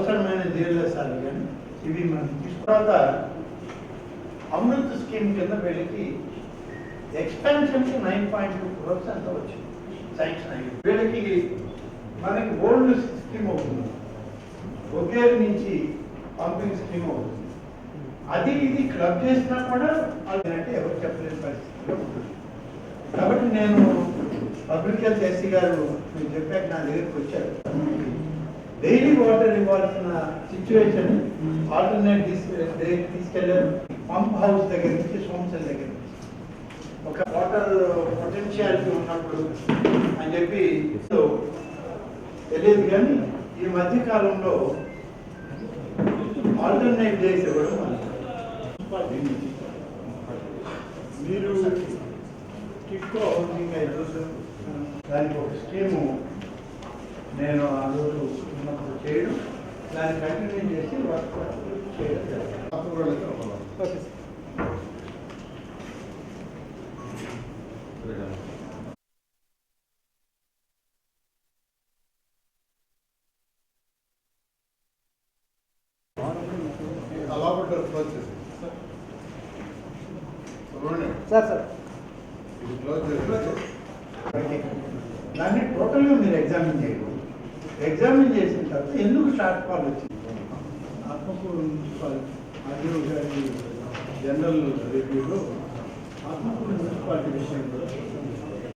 అవసరమైన జీఎల్ఎస్ఆర్లు కానీ ఇవి మనం తర్వాత అమృత్ స్కీమ్ కింద వీళ్ళకి ఎక్స్పాన్షన్కి 9.2 crores అంత వచ్చింది శాంక్షన్ అయ్యి. వీళ్ళకి మనకి ఓల్డ్ స్కీమ్ అవుతుంది, ఒకే నుంచి పంపింగ్ స్కీమ్ అవుతుంది. అది ఇది క్లబ్ చేసినా కూడా అంటే ఎవరు చెప్పలేని పరిస్థితిలో ఉంటుంది. కాబట్టి నేను పబ్లిక్ హెల్త్ ఎస్సీ గారు మీరు చెప్పాక నా దగ్గరికి వచ్చారు. డైలీ వాటర్ ఇవ్వాల్సిన సిచ్యువేషన్ ఆల్టర్నేట్ తీసుకెళ్ళారు. పంప్ హౌస్ దగ్గర నుంచి సోమసల్ దగ్గర నుంచి ఒక వాటర్ పొటెన్షియాలిటీ ఉన్నప్పుడు అని చెప్పి తెలియదు. కానీ ఈ మధ్య కాలంలో ఆల్టర్నేట్ డేస్ ఇవ్వడం మీరు టిక్కో హౌసింగ్ అయితే దానికి ఒక స్కీము నేను ఆ రోజు ఉన్నప్పుడు చేయడం, దాన్ని కంటిన్యూ చేసి వర్క్ చేయడం. దాన్ని టోటల్గా మీరు ఎగ్జామిన్ చేయడం, ఎగ్జామిన్ చేసిన తర్వాత ఎందుకు షార్ట్ ఫాల్ వచ్చింది ఆత్మకూరు మున్సిపల్ ఆర్డీఓ గారి జనరల్ రివ్యూలో ఆత్మకూరు మున్సిపాలిటీ విషయంలో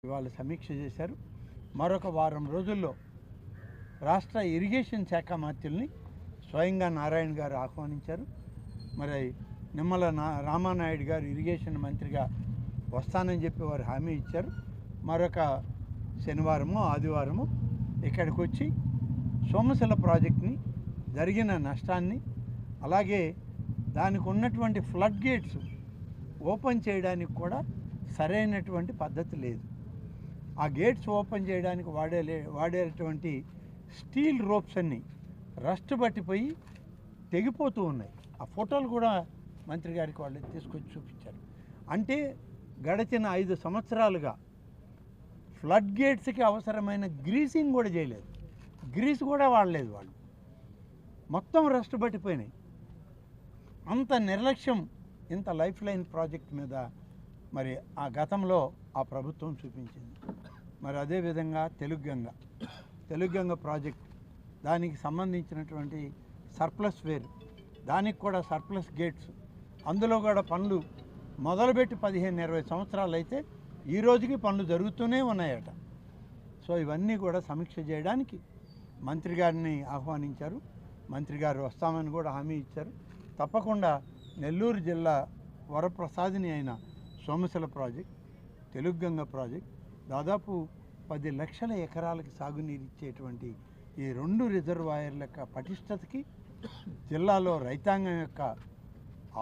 ఇవాళ సమీక్ష చేశారు. మరొక వారం రోజుల్లో రాష్ట్ర ఇరిగేషన్ శాఖ మంత్రుల్ని స్వయంగా నారాయణ గారు ఆహ్వానించారు. మరి నిమ్మల రామానాయుడు గారు ఇరిగేషన్ మంత్రిగా వస్తానని చెప్పి వారు హామీ ఇచ్చారు. మరొక శనివారము ఆదివారము ఇక్కడికి వచ్చి సోమశిల ప్రాజెక్ట్ని జరిగిన నష్టాన్ని, అలాగే దానికి ఉన్నటువంటి ఫ్లడ్ గేట్స్ ఓపెన్ చేయడానికి కూడా సరైనటువంటి పద్ధతి లేదు. ఆ గేట్స్ ఓపెన్ చేయడానికి వాడేటువంటి స్టీల్ రోప్స్ అన్నీ రస్ట్ పట్టిపోయి తెగిపోతూ ఉన్నాయి. ఆ ఫోటోలు కూడా మంత్రి గారికి వాళ్ళు తీసుకొచ్చి చూపించారు. అంటే గడిచిన 5 సంవత్సరాలుగా ఫ్లడ్ గేట్స్కి అవసరమైన గ్రీసింగ్ కూడా చేయలేదు, గ్రీస్ కూడా వాడలేదు వాళ్ళు. మొత్తం రస్ట్ పట్టిపోయినాయి. అంత నిర్లక్ష్యం ఇంత లైఫ్ లైన్ ప్రాజెక్ట్ మీద మరి ఆ గతంలో ఆ ప్రభుత్వం చూపించింది. మరి అదేవిధంగా తెలుగు గంగ ప్రాజెక్ట్, దానికి సంబంధించినటువంటి సర్ప్లస్ వేర్, దానికి కూడా సర్ప్లస్ గేట్స్, అందులో కూడా పనులు మొదలుపెట్టి 15-20 సంవత్సరాలు అయితే ఈ రోజుకి పనులు జరుగుతూనే ఉన్నాయట. సో ఇవన్నీ కూడా సమీక్ష చేయడానికి మంత్రి గారిని ఆహ్వానించారు. మంత్రి గారు వస్తామని కూడా హామీ ఇచ్చారు. తప్పకుండా నెల్లూరు జిల్లా వరప్రసాదిని అయిన సోమశిల ప్రాజెక్ట్, తెలుగు గంగ ప్రాజెక్ట్, దాదాపు 10 లక్షల ఎకరాలకి సాగునీరు ఇచ్చేటువంటి ఈ 2 రిజర్వాయర్ల యొక్క పటిష్టతకి జిల్లాలో రైతాంగం యొక్క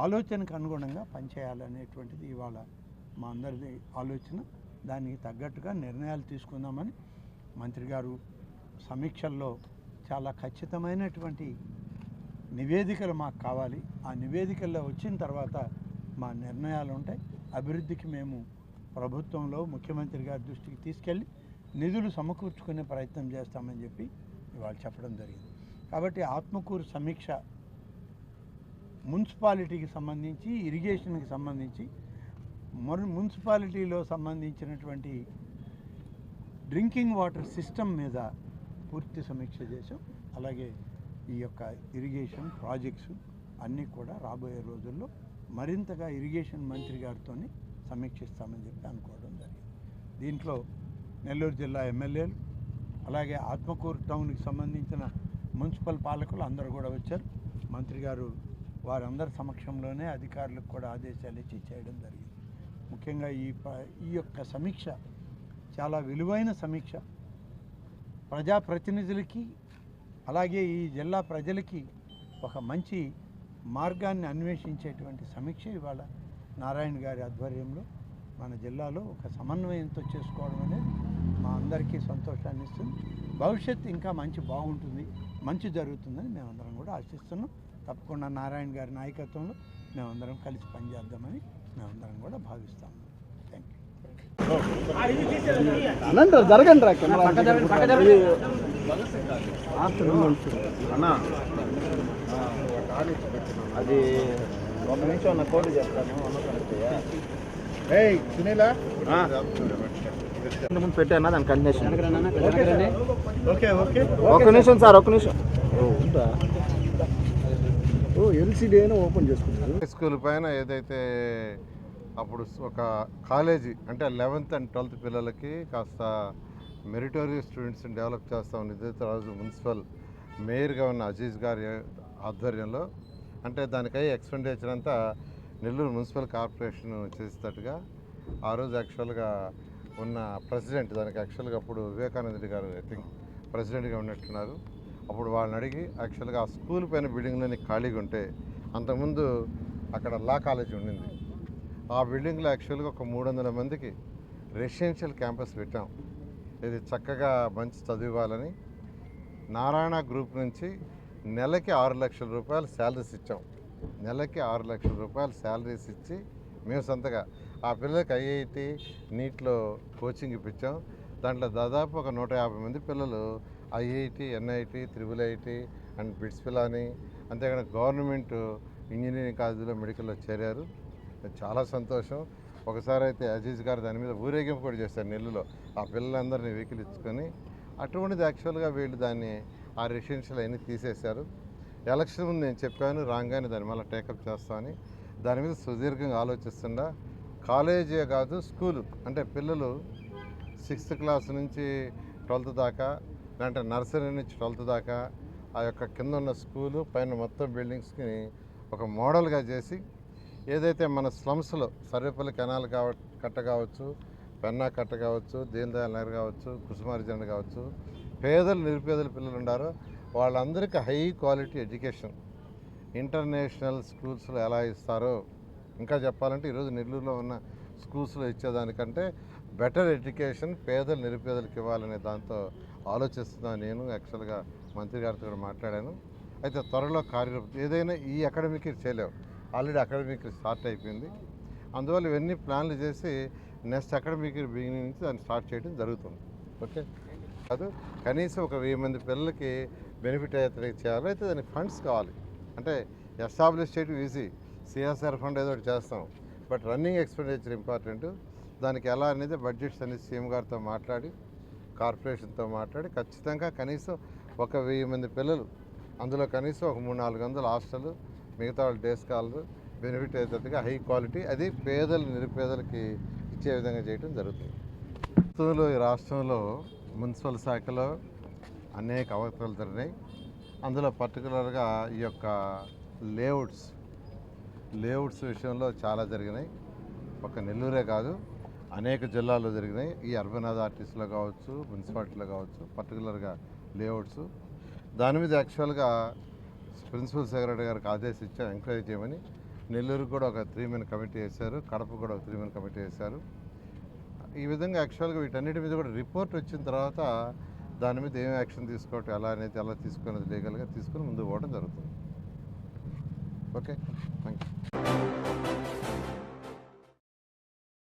ఆలోచనకు అనుగుణంగా పనిచేయాలనేటువంటిది ఇవాళ మా అందరి ఆలోచన. దానికి తగ్గట్టుగా నిర్ణయాలు తీసుకుందామని మంత్రి గారు సమీక్షల్లో చాలా ఖచ్చితమైనటువంటి నివేదికలు మాకు కావాలి. ఆ నివేదికల్లో వచ్చిన తర్వాత మా నిర్ణయాలు ఉంటాయి. అభివృద్ధికి మేము ప్రభుత్వంలో ముఖ్యమంత్రి గారి దృష్టికి తీసుకెళ్ళి నిధులు సమకూర్చుకునే ప్రయత్నం చేస్తామని చెప్పి ఇవాళ చెప్పడం జరిగింది. కాబట్టి ఆత్మకూరు సమీక్ష మున్సిపాలిటీకి సంబంధించి, ఇరిగేషన్కి సంబంధించి, మున్సిపాలిటీలో సంబంధించినటువంటి డ్రింకింగ్ వాటర్ సిస్టమ్ మీద పూర్తి సమీక్ష చేసాం. అలాగే ఈ యొక్క ఇరిగేషన్ ప్రాజెక్ట్స్ అన్నీ కూడా రాబోయే రోజుల్లో మరింతగా ఇరిగేషన్ మంత్రి గారితో సమీక్షిస్తామని చెప్పి అనుకోవడం జరిగింది. దీంట్లో నెల్లూరు జిల్లా ఎమ్మెల్యేలు, అలాగే ఆత్మకూరు టౌన్కి సంబంధించిన మున్సిపల్ పాలకులు అందరూ కూడా వచ్చారు. మంత్రి గారు వారందరి సమక్షంలోనే అధికారులకు కూడా ఆదేశాలు ఇచ్చి చేయడం జరిగింది. ముఖ్యంగా ఈ యొక్క సమీక్ష చాలా విలువైన సమీక్ష. ప్రజాప్రతినిధులకి అలాగే ఈ జిల్లా ప్రజలకి ఒక మంచి మార్గాన్ని అన్వేషించేటువంటి సమీక్ష ఇవాళ నారాయణ గారి ఆధ్వర్యంలో మన జిల్లాలో ఒక సమన్వయంతో చేసుకోవడం అనేది మా అందరికీ సంతోషాన్ని ఇస్తుంది. భవిష్యత్తు ఇంకా బాగుంటుంది, మంచి జరుగుతుందని మేమందరం కూడా ఆశిస్తున్నాం. తప్పకుండా నారాయణ గారి నాయకత్వంలో మేమందరం కలిసి పనిచేద్దామని మేమందరం కూడా భావిస్తాము. Thank you. జరగండి రా అన్నా అది ఒక నిమిషం అన్న కోడ్ చెప్తాను సునీలా ముందు పెట్టానా దాని కండిషన్ ఓకే ఓకే ఒక్క నిమిషం సార్ ఒక్క నిమిషం ఎల్సిడి అయినా ఓపెన్ చేసుకుంటారు. స్కూల్ పైన ఏదైతే అప్పుడు ఒక కాలేజీ అంటే 11th and 12th పిల్లలకి కాస్త మెరిటోరియస్ స్టూడెంట్స్ని డెవలప్ చేస్తామని నిజామాబాద్ మున్సిపల్ మేయర్గా ఉన్న అజీజ్ గారి ఆధ్వర్యంలో అంటే దానికై ఎక్స్పెండిచర్ అంతా నెల్లూరు మున్సిపల్ కార్పొరేషన్ చేసేటట్టుగా ఆ రోజు యాక్చువల్గా ఉన్న ప్రెసిడెంట్ దానికి యాక్చువల్గా అప్పుడు వివేకానంద రెడ్డి గారు ఐ థింక్ ప్రెసిడెంట్గా ఉన్నట్టున్నారు. అప్పుడు వాళ్ళని అడిగి యాక్చువల్గా ఆ స్కూల్ పైన బిల్డింగ్లోని ఖాళీగా ఉంటే అంతకుముందు అక్కడ లా కాలేజీ ఉండింది. ఆ బిల్డింగ్లో యాక్చువల్గా ఒక 300 మందికి రెసిడెన్షియల్ క్యాంపస్ పెట్టాం. ఇది చక్కగా మంచి చదివాలని నారాయణ గ్రూప్ నుంచి నెలకి 6 లక్షల రూపాయలు శాలరీస్ ఇచ్చాం. నెలకి 6 లక్షల రూపాయలు శాలరీస్ ఇచ్చి మేము సొంతగా ఆ పిల్లలకి ఐఐటి నీట్లో కోచింగ్ ఇప్పించాం. దాంట్లో దాదాపు ఒక 150 మంది పిల్లలు IIT NIT IIIT and bits Pilani అంతేకాని గవర్నమెంట్ ఇంజనీరింగ్ కాలేజీలో మెడికల్లో చేరారు. చాలా సంతోషం. ఒకసారి అయితే అజీజ్ గారు దాని మీద ఊరేగింపు కూడా చేశారు నెల్లూరులో ఆ పిల్లలందరినీ వెహికల్ ఇచ్చుకొని. అటువంటిది యాక్చువల్గా వీళ్ళు దాన్ని ఆ రెసిడెన్షియల్ అయినా తీసేశారు. ఎలక్షన్ ముందు నేను చెప్పాను రాగానే దాన్ని మళ్ళీ టేకప్ చేస్తామని. దాని మీద సుదీర్ఘంగా ఆలోచిస్తుండా కాలేజీ కాదు స్కూలు అంటే పిల్లలు 6th క్లాస్ నుంచి 12th దాకా అంటే నర్సరీ నుంచి 12th దాకా ఆ యొక్క కింద ఉన్న స్కూలు పైన మొత్తం బిల్డింగ్స్కి ఒక మోడల్గా చేసి ఏదైతే మన స్లమ్స్లో సర్వేపల్లి కెనాల్ కట్ట కావచ్చు, పెన్నా కట్ట కావచ్చు, దీన్ దయాళ్ నగర్ కావచ్చు, కుసుమార్జన కావచ్చు, పేదలు నిరుపేదల పిల్లలు ఉన్నారో వాళ్ళందరికీ హై క్వాలిటీ ఎడ్యుకేషన్ ఇంటర్నేషనల్ స్కూల్స్లో ఎలా ఇస్తారో ఇంకా చెప్పాలంటే ఈరోజు నెల్లూరులో ఉన్న స్కూల్స్లో ఇచ్చేదానికంటే బెటర్ ఎడ్యుకేషన్ పేదలు నిరుపేదలకు ఇవ్వాలనే దాంతో ఆలోచిస్తున్నాను. నేను యాక్చువల్గా మంత్రి గారితో కూడా మాట్లాడాను. అయితే త్వరలో కార్యరూపం ఏదైనా ఈ అకాడమిక్ చేయలేవు, ఆల్రెడీ అకాడమిక్ స్టార్ట్ అయిపోయింది. అందువల్ల ఇవన్నీ ప్లాన్లు చేసి నెక్స్ట్ అకాడమిక్ బిగినింగ్ నుంచి దాన్ని స్టార్ట్ చేయడం జరుగుతుంది. ఓకే కాదు కనీసం ఒక 1000 మంది పిల్లలకి బెనిఫిట్ అయ్యేటట్టు చేయాలి. అయితే దానికి ఫండ్స్ కావాలి. అంటే ఎస్టాబ్లిష్ చేయడం ఈజీ, సిఎస్ఆర్ ఫండ్ ఏదో ఒకటి చేస్తాం, బట్ రన్నింగ్ ఎక్స్పెండిచర్ ఇంపార్టెంట్. దానికి ఎలా అనేది బడ్జెట్స్ అనేది సీఎం గారితో మాట్లాడి కార్పొరేషన్తో మాట్లాడి ఖచ్చితంగా కనీసం ఒక 1000 మంది పిల్లలు అందులో కనీసం ఒక 300-400 హాస్టల్ మిగతా వాళ్ళు డే స్కాలర్ బెనిఫిట్ అయ్యేటట్టుగా హై క్వాలిటీ అది పేదలు నిరుపేదలకి ఇచ్చే విధంగా చేయడం జరుగుతుంది. ఈ రాష్ట్రంలో మున్సిపల్ శాఖలో అనేక అవకతవకలు జరిగినాయి. అందులో పర్టికులర్గా ఈ యొక్క లేఅవుట్స్ విషయంలో చాలా జరిగినాయి. ఒక నెల్లూరే కాదు అనేక జిల్లాల్లో జరిగినాయి. ఈ అర్బన్ అథారిటీస్లో కావచ్చు, మున్సిపాలిటీలో కావచ్చు, పర్టికులర్గా లేఅవుట్స్. దాని మీద యాక్చువల్గా ప్రిన్సిపల్ సెక్రటరీ గారికి ఆదేశించారు ఎంక్వైరీ చేయమని. నెల్లూరు కూడా ఒక 3-man కమిటీ వేశారు, కడప కూడా ఒక 3-man కమిటీ వేశారు. ఈ విధంగా యాక్చువల్గా వీటన్నిటి మీద కూడా రిపోర్ట్ వచ్చిన తర్వాత దాని మీద ఏం యాక్షన్ తీసుకోవటం ఎలా అనేది ఎలా తీసుకునేది లీగల్గా తీసుకుని ముందుకు పోవడం జరుగుతుంది. Okay thank you.